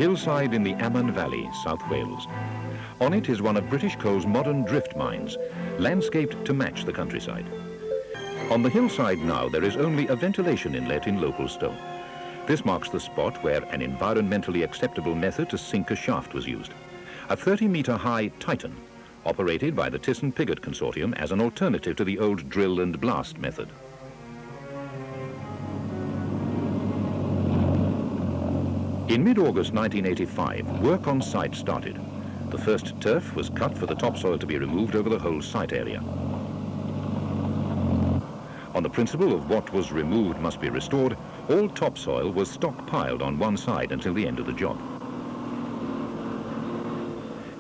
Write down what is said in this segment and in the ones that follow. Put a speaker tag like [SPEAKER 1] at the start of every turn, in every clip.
[SPEAKER 1] hillside in the Aman Valley, South Wales. On it is one of British Coal's modern drift mines, landscaped to match the countryside. On the hillside now there is only a ventilation inlet in local stone. This marks the spot where an environmentally acceptable method to sink a shaft was used. A 30-metre high Titan, operated by the Thyssen-Pigott Consortium as an alternative to the old drill and blast method. In mid-August 1985, work on site started. The first turf was cut for the topsoil to be removed over the whole site area. On the principle of what was removed must be restored, all topsoil was stockpiled on one side until the end of the job.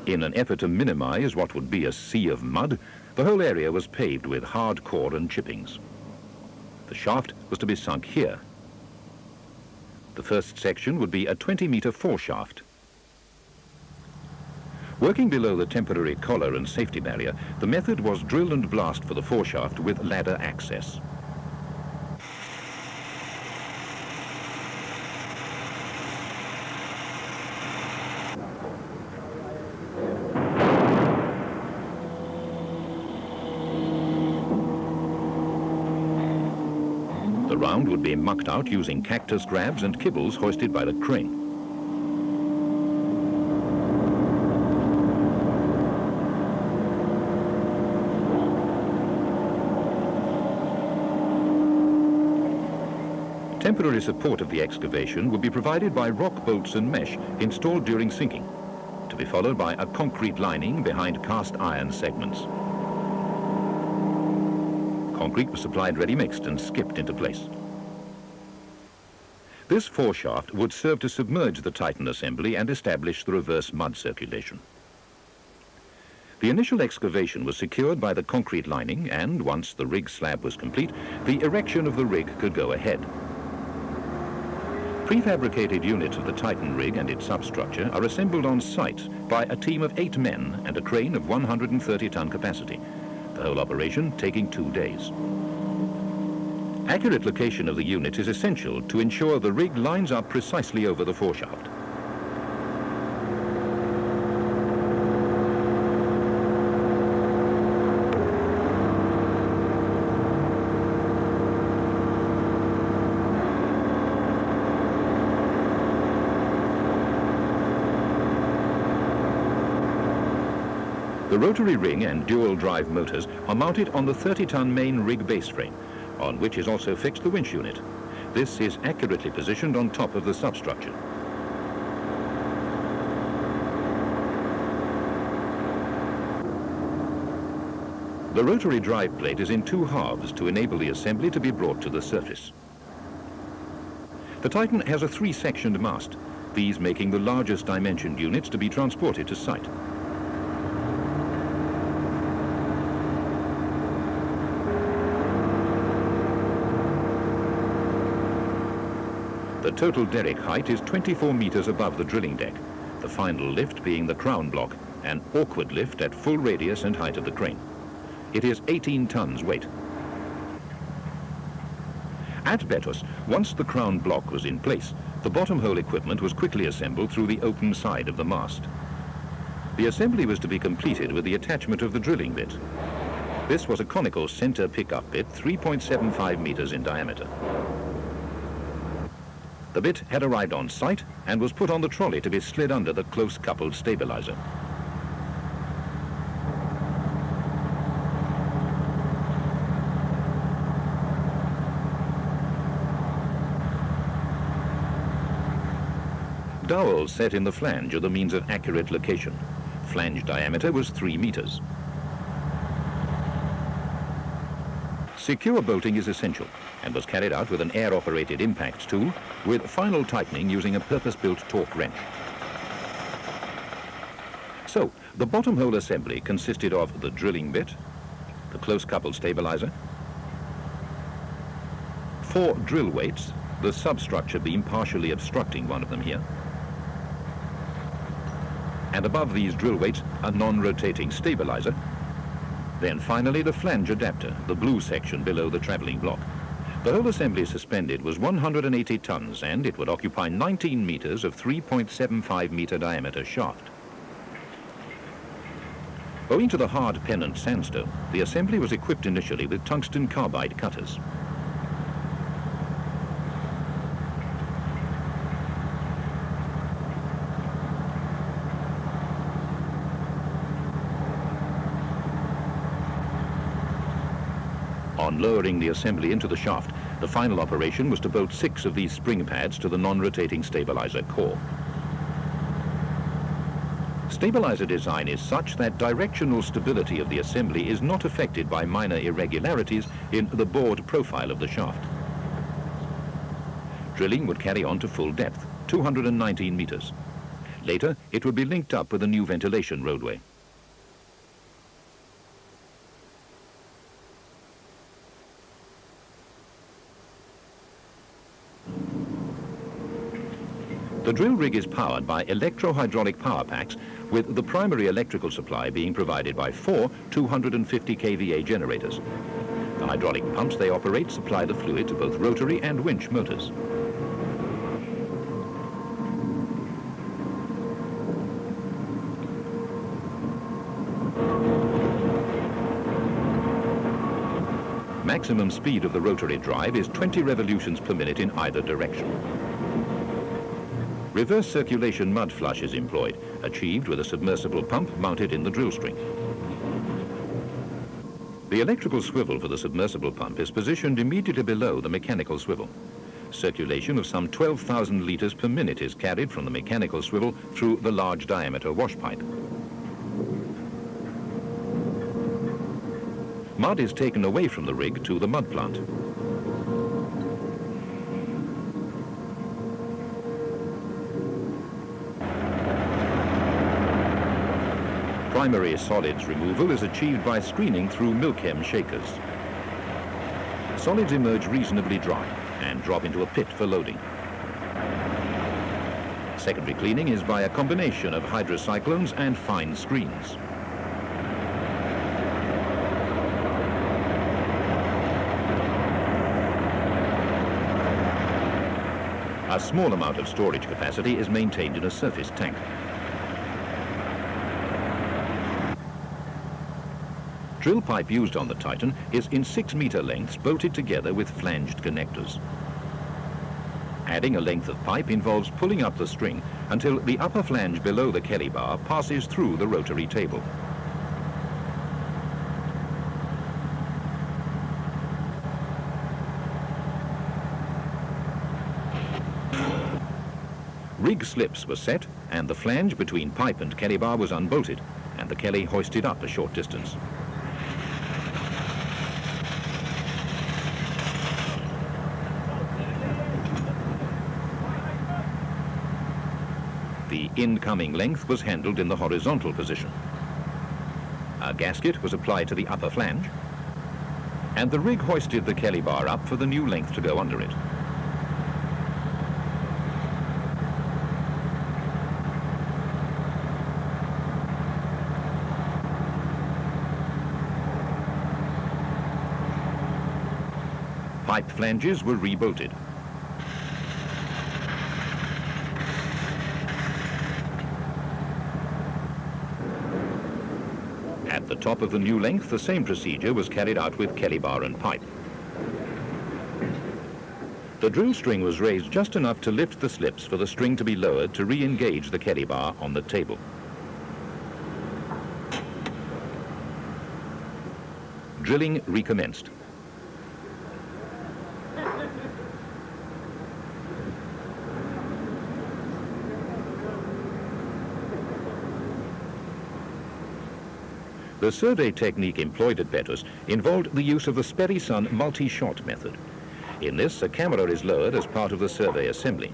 [SPEAKER 1] In an effort to minimize what would be a sea of mud, the whole area was paved with hard core and chippings. The shaft was to be sunk here. The first section would be a 20-metre foreshaft. Working below the temporary collar and safety barrier, the method was drill and blast for the foreshaft with ladder access. The round would be mucked out using cactus grabs and kibbles hoisted by the crane. Temporary support of the excavation would be provided by rock bolts and mesh installed during sinking, to be followed by a concrete lining behind cast iron segments. Concrete was supplied ready-mixed and skipped into place. This foreshaft would serve to submerge the Titan assembly and establish the reverse mud circulation. The initial excavation was secured by the concrete lining, and once the rig slab was complete, the erection of the rig could go ahead. Prefabricated units of the Titan rig and its substructure are assembled on site by a team of 8 men and a crane of 130-ton capacity, the whole operation taking 2 days. Accurate location of the unit is essential to ensure the rig lines up precisely over the foreshaft. The rotary ring and dual drive motors are mounted on the 30-ton main rig base frame, on which is also fixed the winch unit. This is accurately positioned on top of the substructure. The rotary drive plate is in 2 halves to enable the assembly to be brought to the surface. The Titan has a 3-sectioned mast, these making the largest dimensioned units to be transported to site. The total derrick height is 24 meters above the drilling deck, the final lift being the crown block, an awkward lift at full radius and height of the crane. It is 18 tons weight. At Betws, once the crown block was in place, the bottom hole equipment was quickly assembled through the open side of the mast. The assembly was to be completed with the attachment of the drilling bit. This was a conical center pickup bit, 3.75 meters in diameter. The bit had arrived on site and was put on the trolley to be slid under the close-coupled stabilizer. Dowels set in the flange are the means of accurate location. Flange diameter was 3 meters. Secure bolting is essential and was carried out with an air-operated impact tool with final tightening using a purpose-built torque wrench. So, the bottom hole assembly consisted of the drilling bit, the close-coupled stabilizer, 4 drill weights, the substructure beam partially obstructing one of them here, and above these drill weights a non-rotating stabilizer. Then finally the flange adapter, the blue section below the travelling block. The whole assembly suspended was 180 tons, and it would occupy 19 meters of 3.75-meter diameter shaft. Owing to the hard pennant sandstone, the assembly was equipped initially with tungsten carbide cutters. On lowering the assembly into the shaft, the final operation was to bolt 6 of these spring pads to the non-rotating stabilizer core. Stabilizer design is such that directional stability of the assembly is not affected by minor irregularities in the bored profile of the shaft. Drilling would carry on to full depth, 219 meters. Later, it would be linked up with a new ventilation roadway. The drill rig is powered by electro-hydraulic power packs, with the primary electrical supply being provided by 4 250 kVA generators. The hydraulic pumps they operate supply the fluid to both rotary and winch motors. Maximum speed of the rotary drive is 20 revolutions per minute in either direction. Reverse circulation mud flush is employed, achieved with a submersible pump mounted in the drill string. The electrical swivel for the submersible pump is positioned immediately below the mechanical swivel. Circulation of some 12,000 litres per minute is carried from the mechanical swivel through the large diameter wash pipe. Mud is taken away from the rig to the mud plant. Primary solids removal is achieved by screening through Milchem shakers. Solids emerge reasonably dry and drop into a pit for loading. Secondary cleaning is by a combination of hydrocyclones and fine screens. A small amount of storage capacity is maintained in a surface tank. Drill pipe used on the Titan is in 6-meter lengths bolted together with flanged connectors. Adding a length of pipe involves pulling up the string until the upper flange below the Kelly bar passes through the rotary table. Rig slips were set, and the flange between pipe and Kelly bar was unbolted, and the Kelly hoisted up a short distance. The incoming length was handled in the horizontal position. A gasket was applied to the upper flange, and the rig hoisted the Kelly bar up for the new length to go under it. Pipe flanges were rebolted. At the top of the new length, the same procedure was carried out with Kelly bar and pipe. The drill string was raised just enough to lift the slips for the string to be lowered to re-engage the Kelly bar on the table. Drilling recommenced. The survey technique employed at Betws involved the use of the Sperry-Sun multi-shot method. In this, a camera is lowered as part of the survey assembly.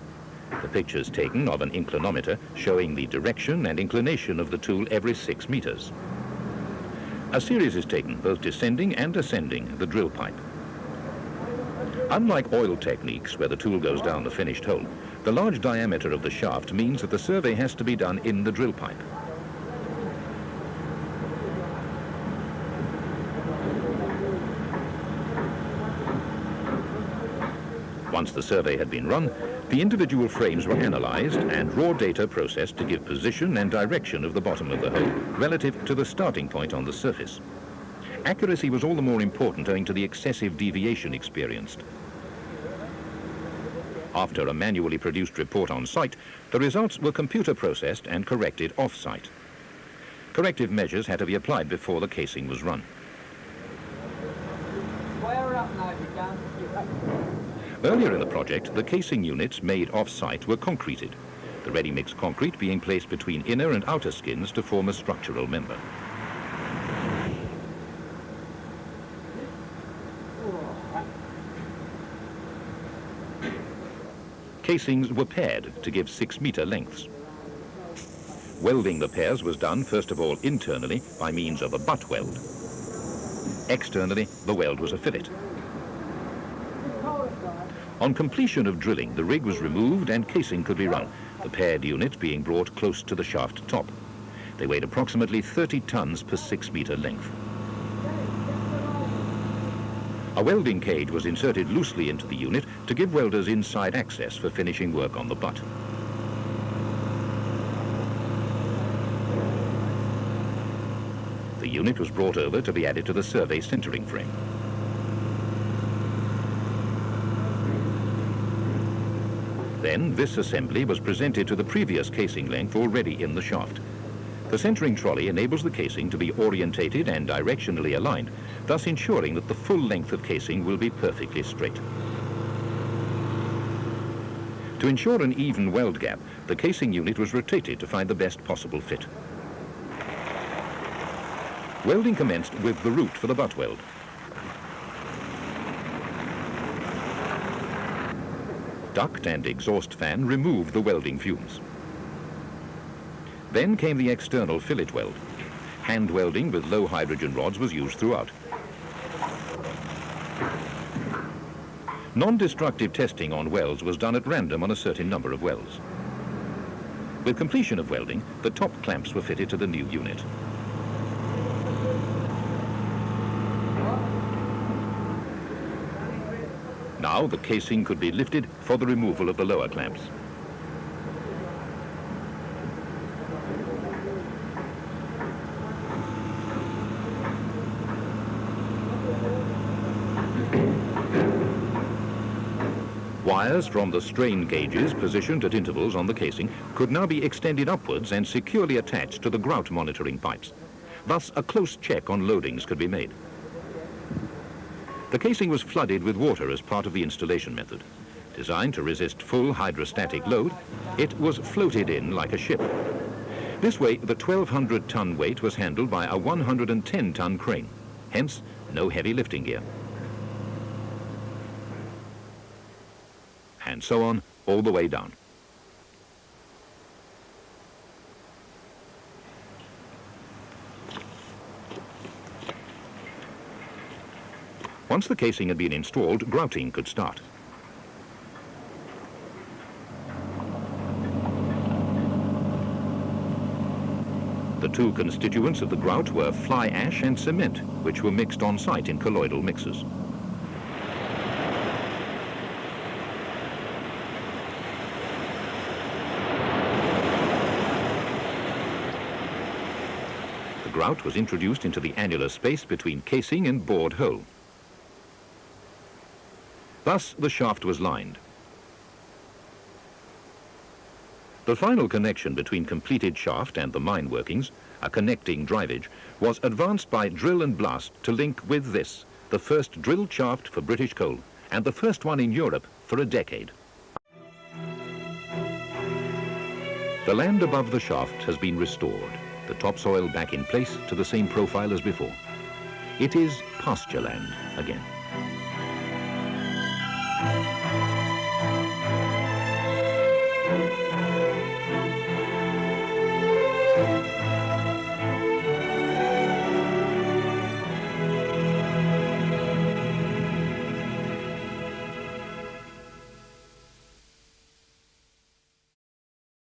[SPEAKER 1] The pictures taken of an inclinometer showing the direction and inclination of the tool every 6 meters. A series is taken, both descending and ascending the drill pipe. Unlike oil techniques, where the tool goes down the finished hole, the large diameter of the shaft means that the survey has to be done in the drill pipe. Once the survey had been run, the individual frames were analysed and raw data processed to give position and direction of the bottom of the hole relative to the starting point on the surface. Accuracy was all the more important owing to the excessive deviation experienced. After a manually produced report on site, the results were computer processed and corrected off-site. Corrective measures had to be applied before the casing was run. Earlier in the project, the casing units made off-site were concreted, the ready-mix concrete being placed between inner and outer skins to form a structural member. Casings were paired to give 6-metre lengths. Welding the pairs was done first of all internally by means of a butt weld. Externally, the weld was a fillet. On completion of drilling, the rig was removed and casing could be run, the paired units being brought close to the shaft top. They weighed approximately 30 tons per 6-metre length. A welding cage was inserted loosely into the unit to give welders inside access for finishing work on the butt. The unit was brought over to be added to the survey centering frame. Then this assembly was presented to the previous casing length already in the shaft. The centering trolley enables the casing to be orientated and directionally aligned, thus ensuring that the full length of casing will be perfectly straight. To ensure an even weld gap, the casing unit was rotated to find the best possible fit. Welding commenced with the root for the butt weld. Duct and exhaust fan removed the welding fumes. Then came the external fillet weld. Hand welding with low hydrogen rods was used throughout. Non-destructive testing on welds was done at random on a certain number of welds. With completion of welding, the top clamps were fitted to the new unit. Now the casing could be lifted for the removal of the lower clamps. Wires from the strain gauges positioned at intervals on the casing could now be extended upwards and securely attached to the grout monitoring pipes. Thus, a close check on loadings could be made. The casing was flooded with water as part of the installation method. Designed to resist full hydrostatic load, it was floated in like a ship. This way, the 1,200-ton weight was handled by a 110-ton crane, hence no heavy lifting gear. And so on, all the way down. Once the casing had been installed, grouting could start. The two constituents of the grout were fly ash and cement, which were mixed on site in colloidal mixers. The grout was introduced into the annular space between casing and bored hole. Thus, the shaft was lined. The final connection between completed shaft and the mine workings, a connecting drivage, was advanced by drill and blast to link with this, the first drilled shaft for British coal, and the first one in Europe for a decade. The land above the shaft has been restored, the topsoil back in place to the same profile as before. It is pasture land again.